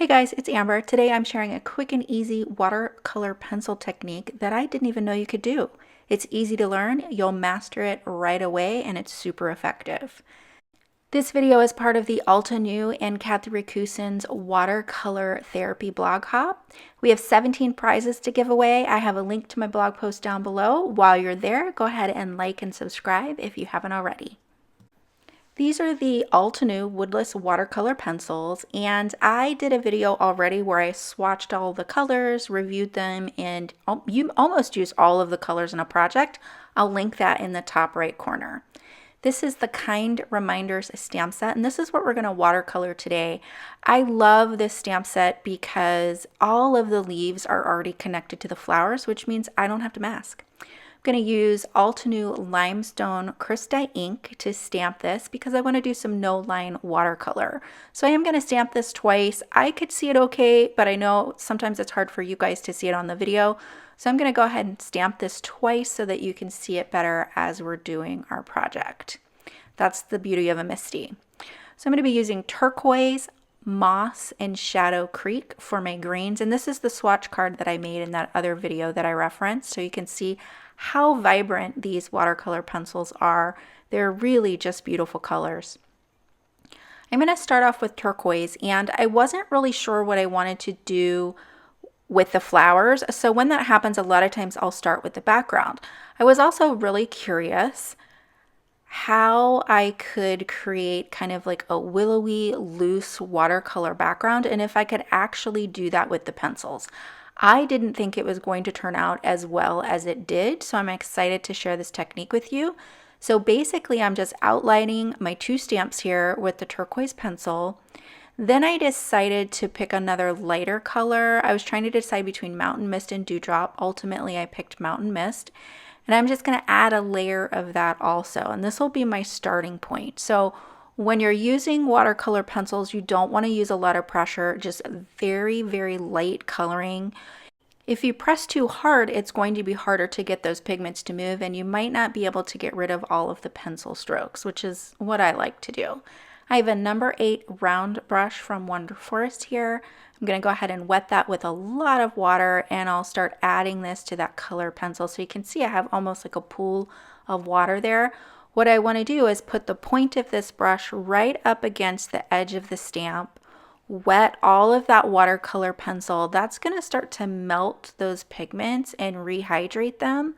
Hey guys, it's Amber. Today I'm sharing a quick and easy watercolor pencil technique that I didn't even know you could do. It's easy to learn, you'll master it right away, and it's super effective. This video is part of the Altenew and Kathy Racoosin's watercolor therapy blog hop. We have 17 prizes to give away. I have a link to my blog post down below. While you're there, go ahead and like and subscribe if you haven't already. These are the Altenew Woodless Watercolor Pencils, and I did a video already where I swatched all the colors, reviewed them, and you almost use all of the colors in a project. I'll link that in the top right corner. This is the Kind Reminders stamp set, and this is what we're going to watercolor today. I love this stamp set because all of the leaves are already connected to the flowers, which means I don't have to mask. I'm going to use Altenew Limestone Crystite ink to stamp this because I want to do some no-line watercolor. So I am going to stamp this twice. I could see it okay, but I know sometimes it's hard for you guys to see it on the video. So I'm going to go ahead and stamp this twice so that you can see it better as we're doing our project. That's the beauty of a MISTI. So I'm going to be using Turquoise, Moss, and Shadow Creek for my greens. And this is the swatch card that I made in that other video that I referenced. So you can see how vibrant these watercolor pencils are. They're really just beautiful colors. I'm going to start off with turquoise, and I wasn't really sure what I wanted to do with the flowers. So when that happens, a lot of times I'll start with the background. I was also really curious how I could create kind of like a willowy, loose watercolor background, and if I could actually do that with the pencils. I didn't think it was going to turn out as well as it did, so I'm excited to share this technique with you. So basically, I'm just outlining my two stamps here with the turquoise pencil. Then I decided to pick another lighter color. I was trying to decide between Mountain Mist and Dewdrop. Ultimately, I picked Mountain Mist. And I'm just going to add a layer of that also. And this will be my starting point. So when you're using watercolor pencils, you don't want to use a lot of pressure, just very, very light coloring. If you press too hard, it's going to be harder to get those pigments to move, and you might not be able to get rid of all of the pencil strokes, which is what I like to do. I have a number 8 round brush from Wonder Forest here. I'm going to go ahead and wet that with a lot of water, and I'll start adding this to that color pencil. So you can see I have almost like a pool of water there. What I want to do is put the point of this brush right up against the edge of the stamp, wet all of that watercolor pencil. That's going to start to melt those pigments and rehydrate them.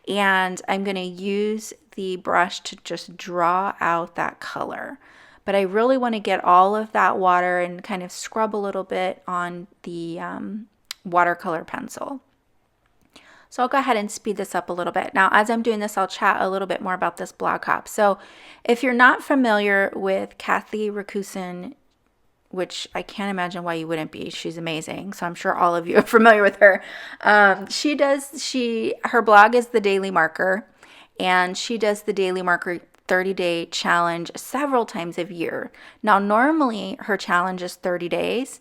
And I'm going to use the brush to just draw out that color. But I really want to get all of that water and kind of scrub a little bit on the watercolor pencil. So I'll go ahead and speed this up a little bit. Now, as I'm doing this, I'll chat a little bit more about this blog hop. So if you're not familiar with Kathy Racoosin, which I can't imagine why you wouldn't be. She's amazing. So I'm sure all of you are familiar with her. Her blog is The Daily Marker, and she does the Daily Marker 30-day challenge several times a year. Now, normally her challenge is 30 days.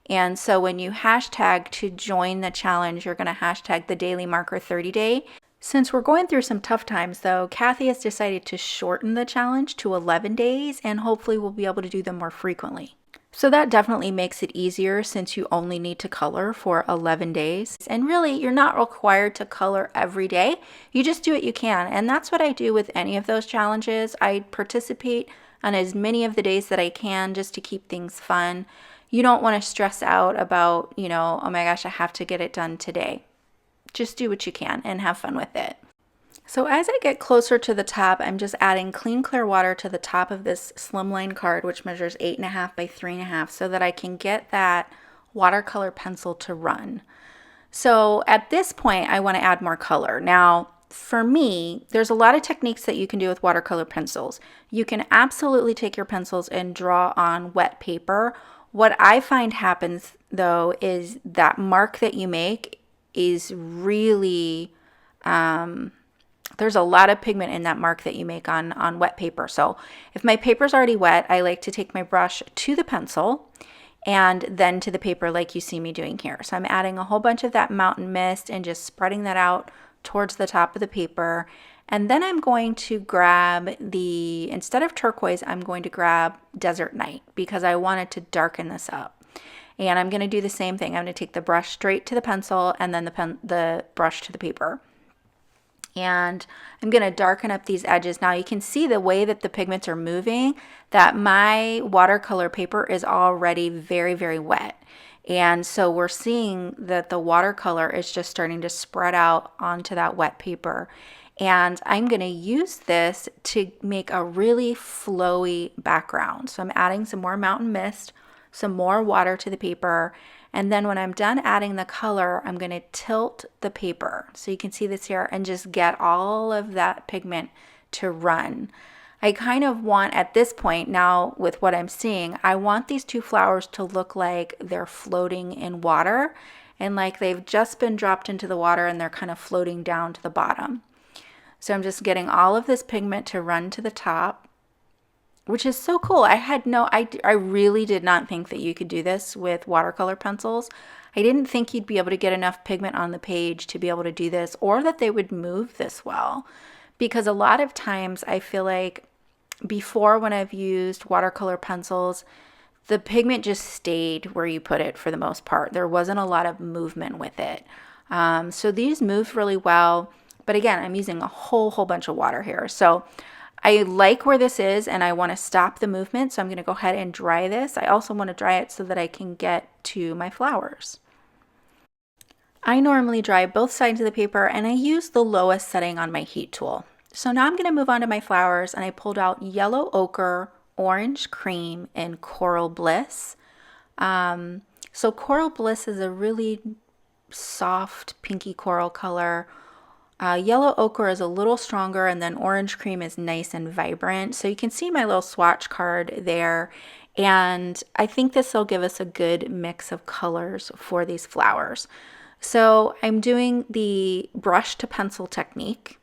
And so when you hashtag to join the challenge, you're going to hashtag the Daily Marker 30 day. Since we're going through some tough times though, Kathy has decided to shorten the challenge to 11 days, and hopefully we'll be able to do them more frequently. So that definitely makes it easier since you only need to color for 11 days. And really, you're not required to color every day. You just do what you can. And that's what I do with any of those challenges. I participate on as many of the days that I can just to keep things fun. You don't want to stress out about, oh my gosh, I have to get it done today. Just do what you can and have fun with it. So as I get closer to the top, I'm just adding clean clear water to the top of this Slimline card, which measures 8.5 by 3.5, so that I can get that watercolor pencil to run. So at this point, I want to add more color. Now, for me, there's a lot of techniques that you can do with watercolor pencils. You can absolutely take your pencils and draw on wet paper. What I find happens, though, is that mark that you make is really... there's a lot of pigment in that mark that you make on wet paper. So if my paper's already wet, I like to take my brush to the pencil and then to the paper like you see me doing here. So I'm adding a whole bunch of that Mountain Mist and just spreading that out towards the top of the paper. And then I'm going to grab instead of turquoise, I'm going to grab Desert Night because I wanted to darken this up. And I'm going to do the same thing. I'm going to take the brush straight to the pencil and then the brush to the paper. And I'm going to darken up these edges. Now you can see the way that the pigments are moving, that my watercolor paper is already very, very wet. And so we're seeing that the watercolor is just starting to spread out onto that wet paper. And I'm going to use this to make a really flowy background. So I'm adding some more mountain mist, some more water to the paper. And then when I'm done adding the color, I'm going to tilt the paper. So you can see this here and just get all of that pigment to run. I kind of want, at this point now with what I'm seeing, I want these two flowers to look like they're floating in water and like they've just been dropped into the water and they're kind of floating down to the bottom. So I'm just getting all of this pigment to run to the top, which is so cool. I really did not think that you could do this with watercolor pencils. I didn't think you'd be able to get enough pigment on the page to be able to do this, or that they would move this well. Because a lot of times I feel like before, when I've used watercolor pencils, the pigment just stayed where you put it for the most part. There wasn't a lot of movement with it. So these moved really well. But again, I'm using a whole bunch of water here. So I like where this is and I want to stop the movement. So I'm going to go ahead and dry this. I also want to dry it so that I can get to my flowers. I normally dry both sides of the paper and I use the lowest setting on my heat tool. So now I'm going to move on to my flowers, and I pulled out yellow ochre, orange cream, and coral bliss. So coral bliss is a really soft pinky coral color. Yellow ochre is a little stronger, and then orange cream is nice and vibrant. So you can see my little swatch card there. And I think this will give us a good mix of colors for these flowers. So I'm doing the brush to pencil technique,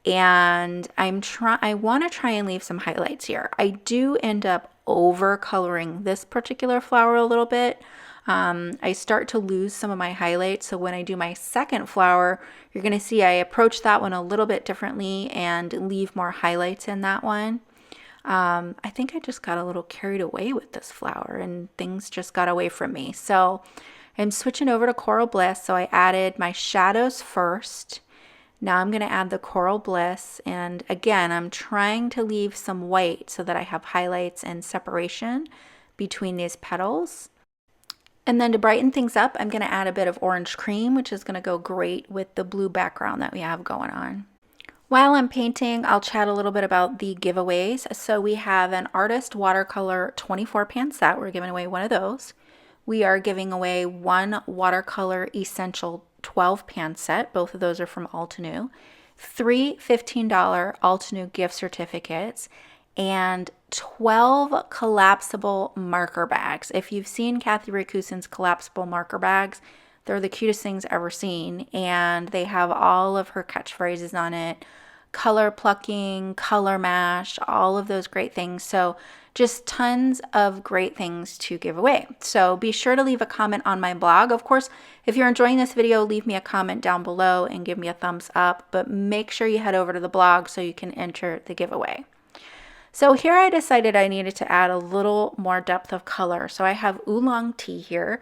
and I want to try and leave some highlights here. I do end up over coloring this particular flower a little bit. I start to lose some of my highlights. So when I do my second flower, you're going to see I approach that one a little bit differently and leave more highlights in that one. I think I just got a little carried away with this flower and things just got away from me. So I'm switching over to Coral Bliss. So I added my shadows first. Now I'm going to add the Coral Bliss, and again, I'm trying to leave some white so that I have highlights and separation between these petals. And then to brighten things up, I'm going to add a bit of orange cream, which is going to go great with the blue background that we have going on. While I'm painting, I'll chat a little bit about the giveaways. So we have an Artist Watercolor 24 pan set. We're giving away one of those. We are giving away one Watercolor Essential 12 pan set. Both of those are from Altenew. 3 $15 Altenew gift certificates, and 12 collapsible marker bags. If you've seen Kathy Racoosin's collapsible marker bags, they're the cutest things ever seen, and they have all of her catchphrases on it. Color plucking, color mash, all of those great things. So just tons of great things to give away. So be sure to leave a comment on my blog. Of course, if you're enjoying this video, leave me a comment down below and give me a thumbs up, but make sure you head over to the blog so you can enter the giveaway. So here I decided I needed to add a little more depth of color. So I have Oolong Tea here.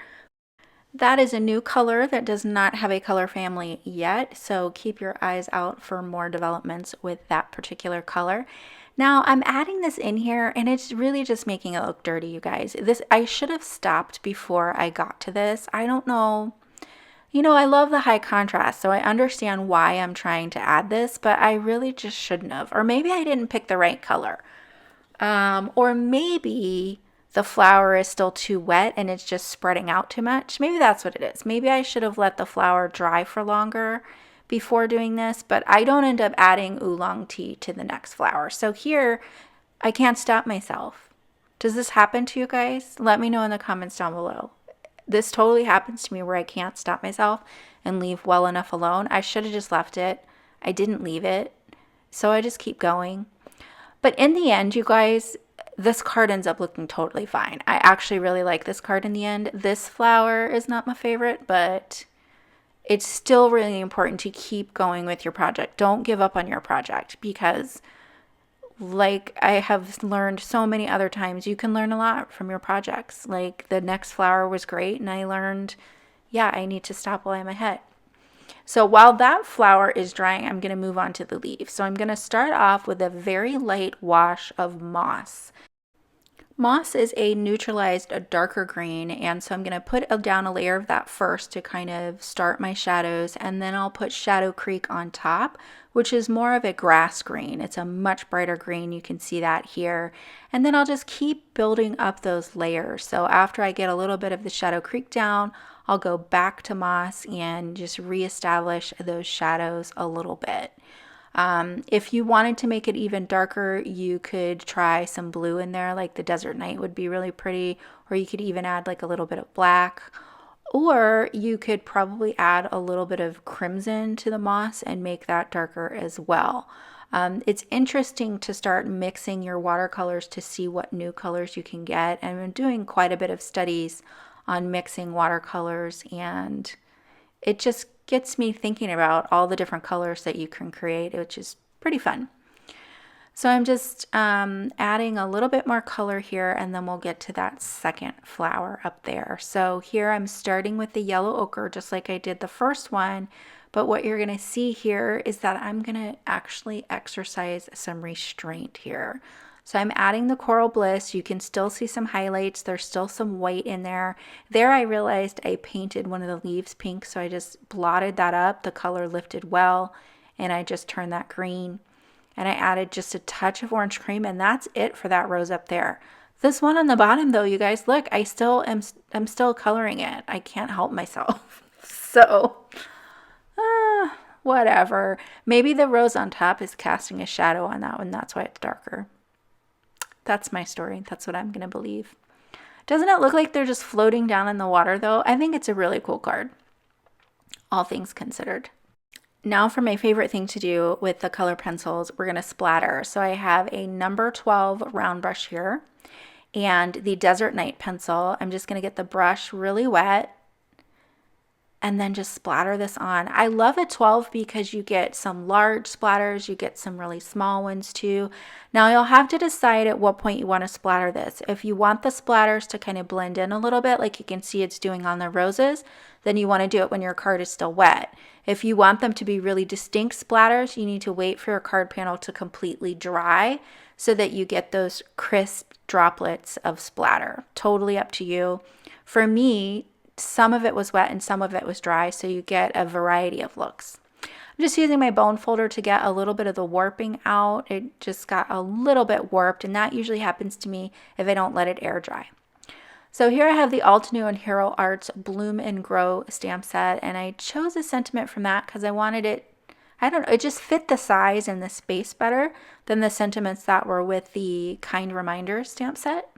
That is a new color that does not have a color family yet, so keep your eyes out for more developments with that particular color. Now I'm adding this in here and it's really just making it look dirty, you guys. I should have stopped before I got to this. I don't know. You know, I love the high contrast, so I understand why I'm trying to add this, but I really just shouldn't have. Or maybe I didn't pick the right color. Or maybe the flower is still too wet and it's just spreading out too much. Maybe that's what it is. Maybe I should have let the flower dry for longer before doing this, but I don't end up adding Oolong Tea to the next flower. So here, I can't stop myself. Does this happen to you guys? Let me know in the comments down below. This totally happens to me where I can't stop myself and leave well enough alone. I should have just left it. I didn't leave it, so I just keep going. But in the end, you guys, this card ends up looking totally fine. I actually really like this card in the end. This flower is not my favorite, but it's still really important to keep going with your project. Don't give up on your project, because like I have learned so many other times, you can learn a lot from your projects. Like the next flower was great, and I learned, yeah, I need to stop while I'm ahead. So while that flower is drying, I'm going to move on to the leaves. So I'm going to start off with a very light wash of moss. Moss is a neutralized, a darker green, and so I'm going to put down a layer of that first to kind of start my shadows, and then I'll put Shadow Creek on top, which is more of a grass green. It's a much brighter green. You can see that here. And then I'll just keep building up those layers. So after I get a little bit of the Shadow Creek down, I'll go back to moss and just reestablish those shadows a little bit. If you wanted to make it even darker, you could try some blue in there, like the Desert Night would be really pretty, or you could even add like a little bit of black, or you could probably add a little bit of crimson to the moss and make that darker as well. It's interesting to start mixing your watercolors to see what new colors you can get. And I'm doing quite a bit of studies on mixing watercolors, and it just gets me thinking about all the different colors that you can create, which is pretty fun. So I'm just adding a little bit more color here, and then we'll get to that second flower up there. So here I'm starting with the yellow ochre, just like I did the first one. But what you're going to see here is that I'm going to actually exercise some restraint here. So I'm adding the Coral Bliss. You can still see some highlights. There's still some white in there. There I realized I painted one of the leaves pink, so I just blotted that up. The color lifted well, and I just turned that green. And I added just a touch of orange cream, and that's it for that rose up there. This one on the bottom though, you guys, look, I'm still coloring it. I can't help myself. So, whatever. Maybe the rose on top is casting a shadow on that one. That's why it's darker. That's my story. That's what I'm going to believe. Doesn't it look like they're just floating down in the water though? I think it's a really cool card, all things considered. Now for my favorite thing to do with the color pencils, we're going to splatter. So I have a number 12 round brush here and the Desert Night pencil. I'm just going to get the brush really wet and then just splatter this on. I love a 12 because you get some large splatters, you get some really small ones too. Now you'll have to decide at what point you want to splatter this. If you want the splatters to kind of blend in a little bit, like you can see it's doing on the roses, then you want to do it when your card is still wet. If you want them to be really distinct splatters, you need to wait for your card panel to completely dry so that you get those crisp droplets of splatter. Totally up to you. For me, some of it was wet and some of it was dry, so you get a variety of looks. I'm just using my bone folder to get a little bit of the warping out. It just got a little bit warped, and that usually happens to me if I don't let it air dry. So here I have the Altenew and Hero Arts Bloom and Grow stamp set, and I chose a sentiment from that because I wanted it, I don't know, it just fit the size and the space better than the sentiments that were with the Kind Reminders stamp set.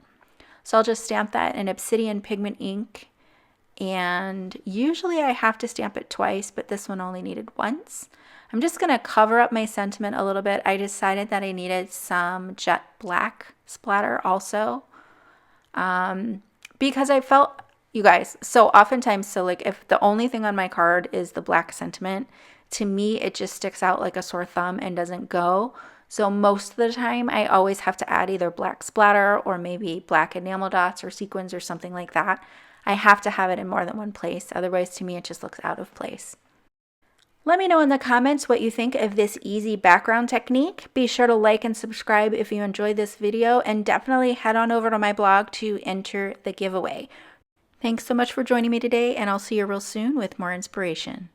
So I'll just stamp that in Obsidian Pigment ink. And usually I have to stamp it twice, but this one only needed once. I'm just going to cover up my sentiment a little bit. I decided that I needed some jet black splatter also, because I felt, you guys, so oftentimes, so like if the only thing on my card is the black sentiment, to me it just sticks out like a sore thumb and doesn't go. So most of the time I always have to add either black splatter or maybe black enamel dots or sequins or something like that. I have to have it in more than one place, otherwise to me it just looks out of place. Let me know in the comments what you think of this easy background technique. Be sure to like and subscribe if you enjoyed this video, and definitely head on over to my blog to enter the giveaway. Thanks so much for joining me today, and I'll see you real soon with more inspiration.